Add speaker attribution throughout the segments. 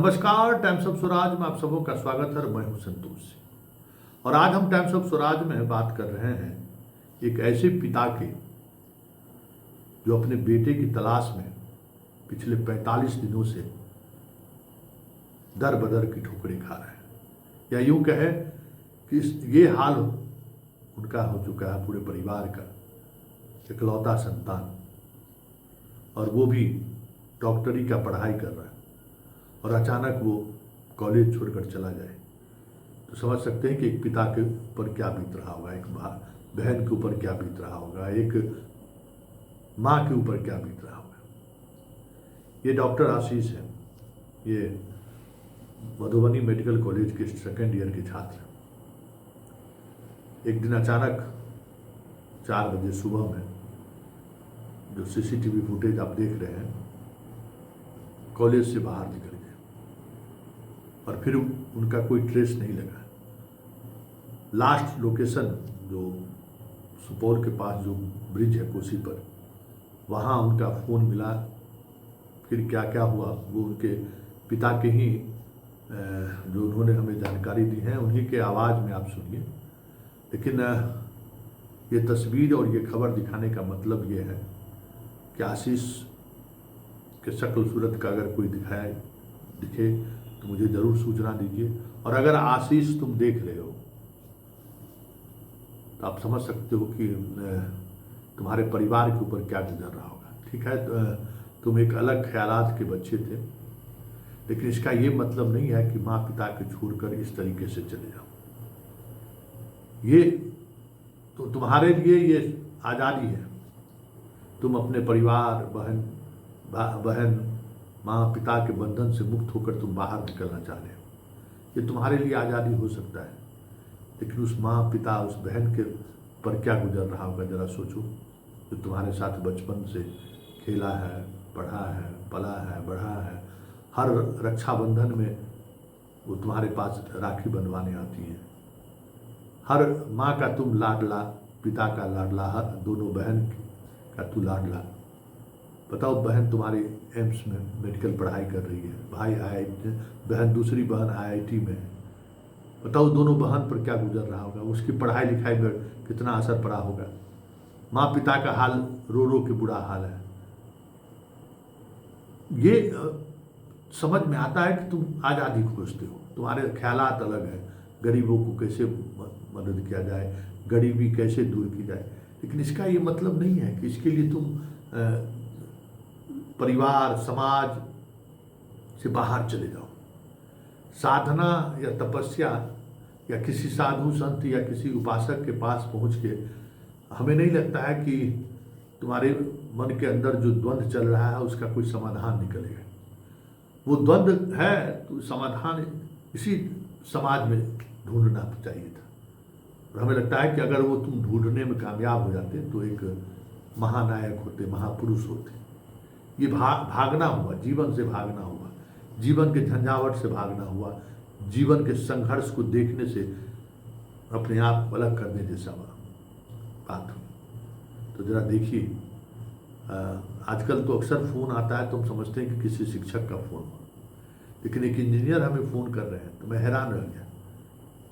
Speaker 1: नमस्कार, times of Swaraj में आप सबों का स्वागत है। मैं हूं संतोष और आज हम टाइम्स ऑफ स्वराज में बात कर रहे हैं एक ऐसे पिता की जो अपने बेटे की तलाश में पिछले 45 दिनों से दर बदर की ठोकरें खा रहे हैं, या यूं कहे कि ये हाल उनका हो चुका है पूरे परिवार का। इकलौता संतान और वो भी डॉक्टरी का पढ़ाई कर रहा है और अचानक वो कॉलेज छोड़कर चला जाए तो समझ सकते हैं कि एक पिता के ऊपर क्या बीत रहा होगा, एक बहन के ऊपर क्या बीत रहा होगा, एक माँ के ऊपर क्या बीत रहा होगा। ये डॉक्टर आशीष है, ये मधुबनी मेडिकल कॉलेज के सेकेंड ईयर के छात्र हैं। एक दिन अचानक 4 बजे सुबह में जो सीसीटीवी फुटेज आप देख रहे हैं, कॉलेज से बाहर निकल गए और फिर उनका कोई ट्रेस नहीं लगा। लास्ट लोकेशन जो सुपौल के पास जो ब्रिज है कोसी पर, वहाँ उनका फ़ोन मिला। फिर क्या क्या हुआ वो उनके पिता के ही जो उन्होंने हमें जानकारी दी है उन्हीं के आवाज़ में आप सुनिए। लेकिन ये तस्वीर और ये खबर दिखाने का मतलब ये है कि आशीष के शक्ल सूरत का अगर कोई दिखे तो मुझे ज़रूर सूचना दीजिए। और अगर आशीष तुम देख रहे हो तो आप समझ सकते हो कि तुम्हारे परिवार के ऊपर क्या गुजर रहा होगा। ठीक है, तुम एक अलग ख्यालात के बच्चे थे, लेकिन इसका ये मतलब नहीं है कि माँ पिता को छोड़कर इस तरीके से चले जाओ। ये तो तुम्हारे लिए ये आज़ादी है। तुम अपने परिवार, बहन माँ पिता के बंधन से मुक्त होकर तुम बाहर निकलना चाह रहे हो। ये तुम्हारे लिए आज़ादी हो सकता है, लेकिन उस माँ पिता, उस बहन के पर क्या गुजर रहा होगा जरा सोचो, जो तुम्हारे साथ बचपन से खेला है, पढ़ा है, पला है, बढ़ा है। हर रक्षाबंधन में वो तुम्हारे पास राखी बंधवाने आती हैं। हर माँ का तुम लाडला, पिता का लाडला, हर दोनों बहन का तू लाडला। बताओ, बहन तुम्हारी एम्स में मेडिकल पढ़ाई कर रही है, भाई बहन दूसरी बहन आईआईटी में है। बताओ दोनों बहन पर क्या गुजर रहा होगा, उसकी पढ़ाई लिखाई में कितना असर पड़ा होगा। माँ पिता का हाल रो रो के बुरा हाल है। ये समझ में आता है कि तुम आज़ादी खोजते हो, तुम्हारे ख्यालात अलग हैं। गरीबों को कैसे मदद किया जाए, गरीबी कैसे दूर की जाए, लेकिन इसका ये मतलब नहीं है कि इसके लिए तुम परिवार समाज से बाहर चले जाओ। साधना या तपस्या या किसी साधु संत या किसी उपासक के पास पहुंच के हमें नहीं लगता है कि तुम्हारे मन के अंदर जो द्वंद्व चल रहा है उसका कोई समाधान निकलेगा। वो द्वंद्व है तो समाधान इसी समाज में ढूंढना चाहिए था। और हमें लगता है कि अगर वो तुम ढूंढने में कामयाब हो जाते तो एक महानायक होते, महापुरुष होते। ये भागना हुआ, जीवन से भागना हुआ, जीवन के झंझावट से भागना हुआ, जीवन के संघर्ष को देखने से अपने आप को अलग करने जैसा बात हुई। तो जरा देखिए, आजकल तो अक्सर फ़ोन आता है, तुम समझते हैं कि किसी शिक्षक का फ़ोन हो, लेकिन एक इंजीनियर हमें फ़ोन कर रहे हैं तो मैं हैरान रह गया।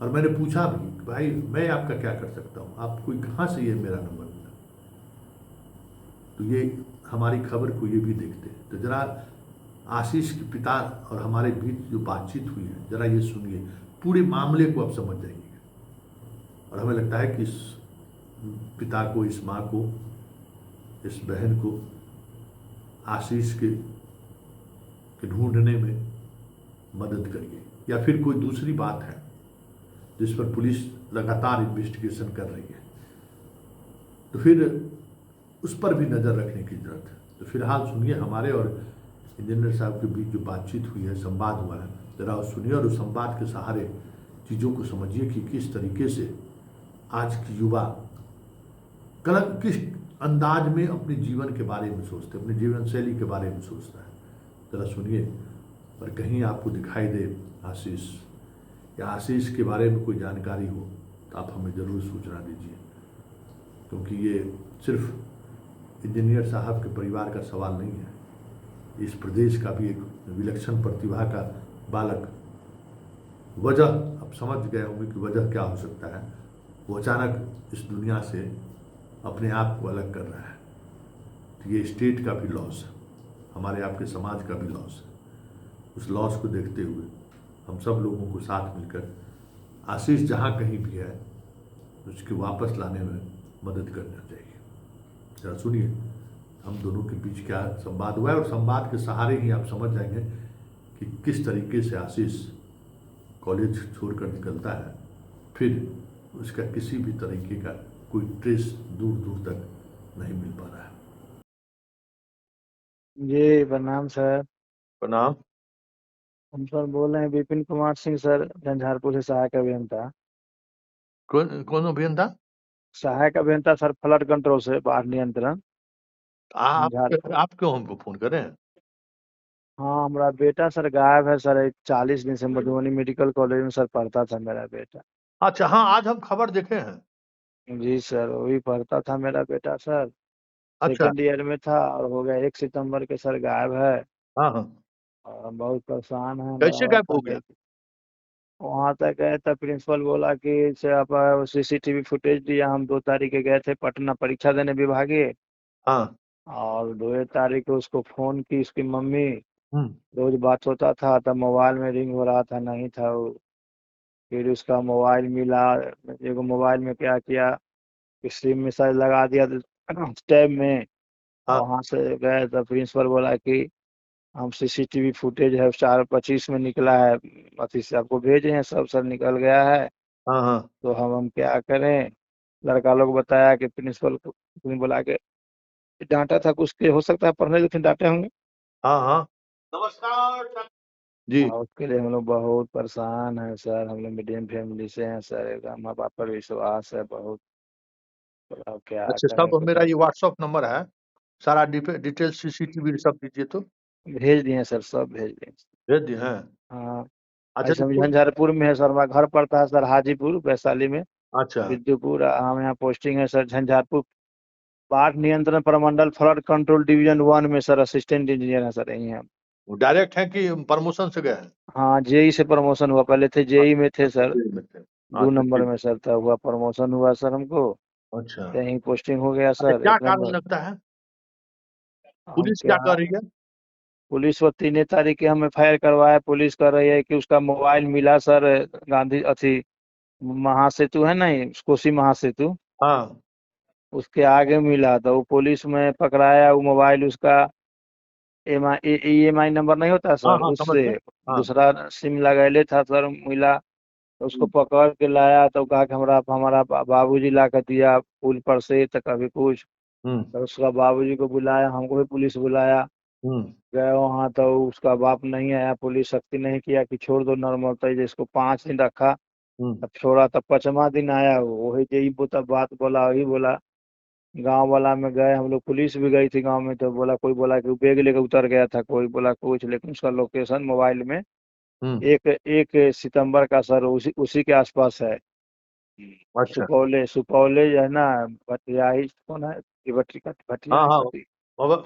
Speaker 1: और मैंने पूछा भी कि भाई मैं आपका क्या कर सकता हूँ, आप कोई कहाँ से ये मेरा नंबर मिला। तो ये हमारी खबर को ये भी देखते हैं। तो जरा आशीष के पिता और हमारे बीच जो बातचीत हुई है जरा ये सुनिए, पूरे मामले को आप समझ जाइएगा। और हमें लगता है कि इस पिता को, इस माँ को, इस बहन को आशीष के ढूंढने में मदद करिए। या फिर कोई दूसरी बात है जिस पर पुलिस लगातार इन्वेस्टिगेशन कर रही है तो फिर उस पर भी नज़र रखने की जरूरत है। तो फिलहाल सुनिए, हमारे और इंजीनियर साहब के बीच जो बातचीत हुई है, संवाद हुआ है, जरा सुनिए और उस संवाद के सहारे चीज़ों को समझिए कि किस तरीके से आज की युवा किस अंदाज में अपने जीवन के बारे में सोचते, अपने जीवन शैली के बारे में सोचता है। जरा सुनिए, और कहीं आपको दिखाई दे आशीष या आशीष के बारे में कोई जानकारी हो तो आप हमें ज़रूर सूचना दीजिए, क्योंकि ये सिर्फ इंजीनियर साहब के परिवार का सवाल नहीं है, इस प्रदेश का भी एक विलक्षण प्रतिभा का बालक, वजह अब समझ गए होंगे कि वजह क्या हो सकता है, वो अचानक इस दुनिया से अपने आप को अलग कर रहा है। तो ये स्टेट का भी लॉस है, हमारे आपके समाज का भी लॉस है। उस लॉस को देखते हुए हम सब लोगों को साथ मिलकर आशीष जहाँ कहीं भी है उसको वापस लाने में मदद करना चाहिए। जरा सुनिए हम दोनों के बीच क्या संवाद हुआ है, और संवाद के सहारे ही आप समझ जाएंगे कि किस तरीके से आशीष कॉलेज छोड़कर निकलता है, फिर उसका किसी भी तरीके का कोई ट्रेस दूर दूर तक नहीं मिल पा रहा है।
Speaker 2: जी प्रणाम सर।
Speaker 1: प्रणाम।
Speaker 2: हम सर बोल रहे हैं विपिन कुमार सिंह सर, झंझारपुर से सहायक अभियंता।
Speaker 1: कौन कौन अभियंता?
Speaker 2: सहायक अभियंता सर, फ्लड कंट्रोल से बाढ़ नियंत्रण झंझारपुर।
Speaker 1: आप क्यों हमको फोन करें?
Speaker 2: हाँ, हमारा बेटा सर गायब है सर। 40 दिन से मधुबनी मेडिकल कॉलेज में सर पढ़ता था मेरा बेटा।
Speaker 1: अच्छा, हाँ, आज हम खबर देखे हैं।
Speaker 2: जी सर, वही पढ़ता था मेरा बेटा सर।
Speaker 1: अच्छा।
Speaker 2: सेकेंड ईयर में था और हो गया 1 सितंबर के सर गायब है।
Speaker 1: हाँ हाँ।
Speaker 2: और हम बहुत परेशान हैं,
Speaker 1: कैसे
Speaker 2: बराबर
Speaker 1: गायब हो
Speaker 2: पढ़ने
Speaker 1: गया?
Speaker 2: की। वहाँ तक गए तब प्रिंसिपल बोला कि से आप सीसीटीवी फुटेज दिया। हम 2 तारीख के गए थे पटना परीक्षा देने विभागीय।
Speaker 1: हाँ।
Speaker 2: और 2 तारीख को उसको फोन की उसकी मम्मी।
Speaker 1: हम्म।
Speaker 2: रोज बात होता था तब मोबाइल में रिंग हो रहा था, नहीं था वो। फिर उसका मोबाइल मिला। एगो मोबाइल में क्या किया कि सिम में शायद लगा दिया टैब में। और
Speaker 1: हाँ
Speaker 2: वहाँ से गए तो प्रिंसिपल बोला कि हम सीसीटीवी फुटेज है 4:25 में निकला है, अथी से आपको भेजे हैं, सब सर निकल गया है।
Speaker 1: हाँ। हाँ
Speaker 2: तो हम क्या करें। लड़का लोग बताया कि प्रिंसिपल को बुला के डांटा था, कुछ के हो सकता है पढ़ने लिखने डांटे होंगे।
Speaker 1: हाँ। हाँ। नमस्कार जी।
Speaker 2: हाँ, उसके लिए हम लोग बहुत परेशान हैं सर। हम लोग मीडियम फैमिली से हैं सर, माँ बाप पर विश्वास है बहुत। अब क्या
Speaker 1: अच्छा,
Speaker 2: करें
Speaker 1: सब
Speaker 2: कुछ।
Speaker 1: मेरा ये व्हाट्सअप नंबर है, सारा डिटेल सीसीटीवी सब दीजिए तो।
Speaker 2: भेज दिए सर, सब भेज दिए।
Speaker 1: भेज दिए हैं।
Speaker 2: हाँ।
Speaker 1: अच्छा
Speaker 2: ऐसे
Speaker 1: तो
Speaker 2: हम झंझारपुर में है सर, हमारा घर पड़ता है सर हाजीपुर वैशाली में।
Speaker 1: अच्छा।
Speaker 2: विद्युपुर हम यहाँ पोस्टिंग है सर झंझारपुर। बाढ़ नियंत्रण प्रमंडल फ्लड कंट्रोल डिवीजन 1 में सर असिस्टेंट इंजीनियर है सर, यही है।
Speaker 1: वो डायरेक्ट है कि प्रमोशन से गए हैं?
Speaker 2: हाँ, जेई से प्रमोशन हुआ, पहले थे जेई में थे सर।
Speaker 1: जेल में थे।
Speaker 2: 2 नंबर
Speaker 1: ठीक।
Speaker 2: में सर था, हुआ प्रमोशन हुआ सर हमको।
Speaker 1: अच्छा।
Speaker 2: यहीं पोस्टिंग हो गया
Speaker 1: अच्छा,
Speaker 2: सर,
Speaker 1: क्या
Speaker 2: 1 नंबर।
Speaker 1: कारण लगता है?
Speaker 2: हम
Speaker 1: पुलिस क्या कर
Speaker 2: क्या।
Speaker 1: रही है?
Speaker 2: पुलिस वो 3 तारीख के हम एफआईआर करवाए, पुलिस कर रही है कि उसका मोबाइल मिला सर। गांधी अथी महासेतु है नहीं, कोसी महासेतु,
Speaker 1: हाँ
Speaker 2: उसके आगे मिला। तो वो पुलिस में पकड़ाया वो मोबाइल उसका। EMI नंबर नहीं होता
Speaker 1: हाँ।
Speaker 2: सर,
Speaker 1: हाँ, समझ
Speaker 2: उससे
Speaker 1: गए। हाँ।
Speaker 2: दूसरा सिम लगैले था सर, मिला। तो उसको
Speaker 1: हम्म।
Speaker 2: पकड़ के लाया तो कहा कि हमारा हमारा बाबूजी ला कर दिया पुल पर से, तो कभी कुछ।
Speaker 1: हम्म।
Speaker 2: तो उसका बाबूजी को बुलाया, हमको भी पुलिस बुलाया।
Speaker 1: हम्म।
Speaker 2: गए वहाँ तो उसका बाप नहीं आया, पुलिस सख्ती नहीं किया कि छोड़ दो नॉर्मल, तो जिसको 5 दिन रखा।
Speaker 1: हम्म।
Speaker 2: तब छोड़ा, तब 5वां दिन आया वो, वही यही तब बात बोला, वही बोला। गांव वाला में गए हम लोग, पुलिस भी गई थी गांव में, तो बोला, कोई बोला कि वो बैग लेकर उतर गया था, कोई बोला कुछ, लेकिन उसका लोकेशन मोबाइल में
Speaker 1: हम्म।
Speaker 2: 1 सितंबर का सर उसी उसी के आसपास है।
Speaker 1: अच्छा।
Speaker 2: सुपौले सुपौले जो है ना, भटियाही कौन है, ये
Speaker 1: हाँ
Speaker 2: भटियाही
Speaker 1: हाँ।
Speaker 2: पति
Speaker 1: हाँ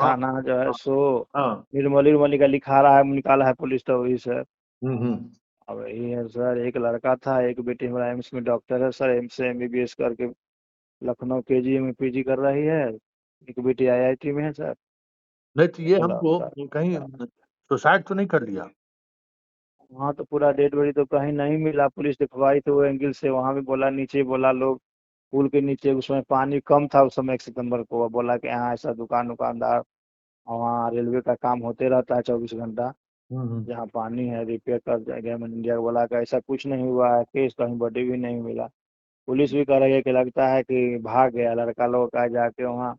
Speaker 2: थाना जो है सो।
Speaker 1: हाँ।
Speaker 2: निर्मली उर्मली का लिखा रहा है, निकाला है पुलिस, तो वही सर।
Speaker 1: हम्म।
Speaker 2: अब यही है सर, एक लड़का था, एक बेटी हमारा एम्स में डॉक्टर है सर, एम्स से MBBS करके लखनऊ KGM में PG कर रही है। एक बेटी IIT में है सर।
Speaker 1: नहीं तो ये
Speaker 2: बोला
Speaker 1: हमको कहीं
Speaker 2: का-
Speaker 1: सुसाइड तो नहीं कर लिया?
Speaker 2: वहाँ तो पूरा डेड बॉडी तो कहीं नहीं मिला, पुलिस दिखवाई तो वो एंगल से, वहाँ भी बोला नीचे, बोला लोग पुल के नीचे, उसमें पानी कम था उस समय 1 सितंबर को। वो बोला कि यहाँ ऐसा दुकानदार, वहाँ रेलवे का काम होते रहता है 24 घंटा,
Speaker 1: हम्म।
Speaker 2: जहाँ पानी है रिपेयर कर गवर्नमेंट इंडिया को, बोला कि ऐसा कुछ नहीं हुआ है, केस कहीं बॉडी भी नहीं मिला। पुलिस भी कह रही है कि लगता है कि भाग गया लड़का लोग का, जाके वहाँ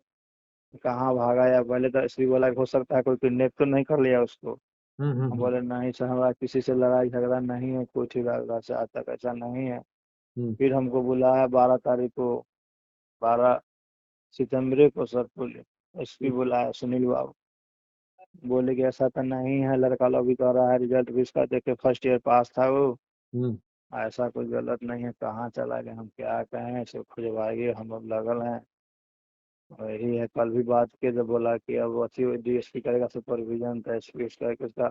Speaker 2: कहाँ भागा, या पहले तो एसपी बोला कि हो सकता है कोई किडनैप तो नहीं कर लिया उसको। हम
Speaker 1: हम्म।
Speaker 2: बोले नहीं सर, हमारा किसी से लड़ाई झगड़ा नहीं है, कुछ ही लगा से आज तक ऐसा नहीं है।
Speaker 1: हम्म।
Speaker 2: फिर हमको बुलाया 12 तारीख को, 12 सितंबर को सर, पुलिस एसपी बुलाया सुनील बाबू। बोले कि ऐसा तो नहीं है, लड़का लोग भी कह रहा है, रिजल्ट भी इसका देखे फर्स्ट ईयर पास था वो,
Speaker 1: हम्म।
Speaker 2: ऐसा कुछ गलत नहीं है, कहाँ चला गया, हम क्या कहें, सब खुजवाइए, हम लोग लगल हैं। वही है, कल भी बात किए तो बोला कि अब अच्छी DSP करेगा सुपरविजन, तो SP उसका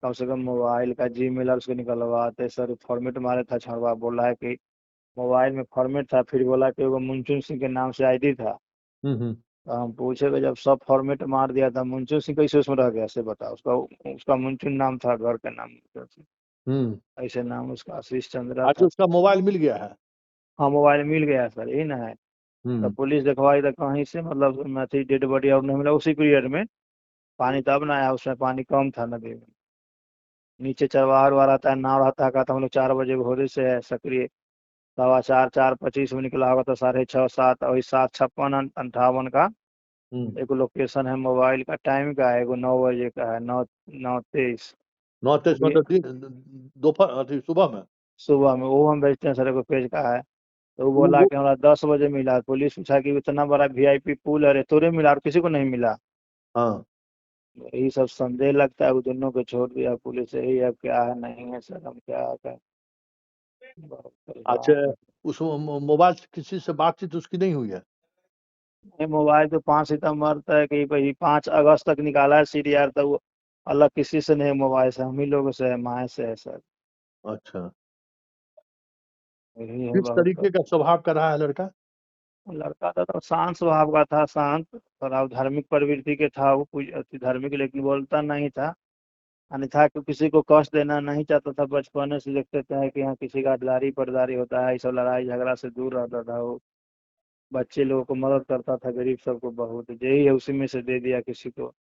Speaker 2: कम से कम मोबाइल का जीमेल और उसको निकलवाते सर, फॉर्मेट मारे था छड़वा, बोला है कि मोबाइल में फॉर्मेट था, फिर बोला कि वो मुंचुन सिंह के नाम से आईडी था।
Speaker 1: हम्म।
Speaker 2: तो हम पूछे कि जब सब फॉर्मेट मार दिया था, मुंचुन सिंह कैसे उसमें रह गया, से बताओ। उसका उसका मुंचुन नाम था, घर का नाम मुंचुन सिंह,
Speaker 1: हम्म।
Speaker 2: ऐसे नाम उसका आशीष चंद्रा
Speaker 1: आज
Speaker 2: था।
Speaker 1: उसका मोबाइल मिल गया है।
Speaker 2: हाँ मोबाइल मिल गया सर, यही ना है। तो
Speaker 1: हम्म।
Speaker 2: पुलिस देखवाई तो कहीं से मतलब अथी डेड बॉडी और नहीं मिला उसी पीरियड में। पानी तब ना आया, उसमें पानी कम था नदी में। नीचे चरवाहा उरवाहा रहता है, नाव रहता है, कहता हम लोग 4 बजे भोरे से है सक्रिय। 4:15 4:25 में निकला होगा तो 6:30 7, वही 7:56 58 का
Speaker 1: हम्म।
Speaker 2: एक लोकेशन है। मोबाइल का टाइम का है, एगो 9 बजे का है, 9:23।
Speaker 1: 9:23
Speaker 2: वो भी
Speaker 1: मतलब दोपहर अथी सुबह में।
Speaker 2: सुबह में, वो हम भेजते हैं सर, एगो पेज का है। तो वो बोला
Speaker 1: वो
Speaker 2: कि हमारा 10 बजे मिला। पुलिस पूछा कि इतना बड़ा वीआईपी पुल है रे, तोरे मिला और किसी को नहीं मिला।
Speaker 1: हाँ।
Speaker 2: यही सब संदेह लगता है, वो दोनों को छोड़ दिया पुलिस। यही अब क्या है नहीं है सर, हम क्या करें, बहुत
Speaker 1: अच्छा,
Speaker 2: परेशान है।
Speaker 1: उस मोबाइल से किसी से बातचीत उसकी नहीं हुई है।
Speaker 2: ये मोबाइल तो 5 सितंबर तक ही, भाई 5 अगस्त तक निकाला है सीडीआर, तो वो अलग किसी से नहीं, मोबाइल से हम ही लोगों से है, माए से है सर।
Speaker 1: अच्छा,
Speaker 2: यही है
Speaker 1: किस
Speaker 2: बहुत।
Speaker 1: तरीके का स्वभाव का रहा है लड़का।
Speaker 2: लड़का था तो शांत स्वभाव का था, शांत। थोड़ा धार्मिक प्रवृत्ति के था वो, कुछ अति धार्मिक, लेकिन बोलता नहीं था। अन्यथा कि किसी को कष्ट देना नहीं चाहता था। बचपन से देखते थे कि यहाँ किसी का लारी परदारी होता है, ये सब लड़ाई झगड़ा से दूर रहता था वो। बच्चे लोगों को मदद करता था, गरीब सबको बहुत, यही है उसी में से दे दिया किसी को।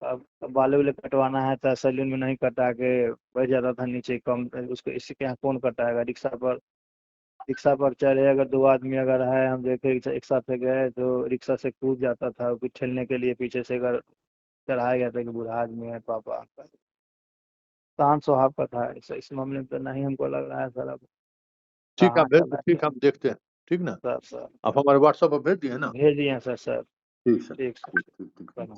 Speaker 2: अब बाल वाले कटवाना है तो सैलून में नहीं कटा के बैठ जाता था नीचे, कम उसको इसी के यहाँ कौन कटाएगा। रिक्शा पर चढ़े, अगर 2 आदमी अगर है, हम देखे एक साथ से गए तो रिक्शा से कूद जाता था, कुछ ठेलने के लिए पीछे से अगर चढ़ाया गया था कि बूढ़ा आदमी है पापा। शांत स्वभाव का था, इस मामले में तो नहीं हमको लग रहा है सर। अब
Speaker 1: ठीक है,
Speaker 2: कहाँ
Speaker 1: भेज
Speaker 2: चला
Speaker 1: ठीक,
Speaker 2: गया
Speaker 1: हम देखते हैं। ठीक ना।
Speaker 2: सर।
Speaker 1: आप हमारे व्हाट्सएप पर भेज दिए ना।
Speaker 2: भेज दिए हैं सर।
Speaker 1: ठीक सर।
Speaker 2: ठीक सर।
Speaker 1: ठीक ठीक ठीक ठीक।
Speaker 2: प्रणाम।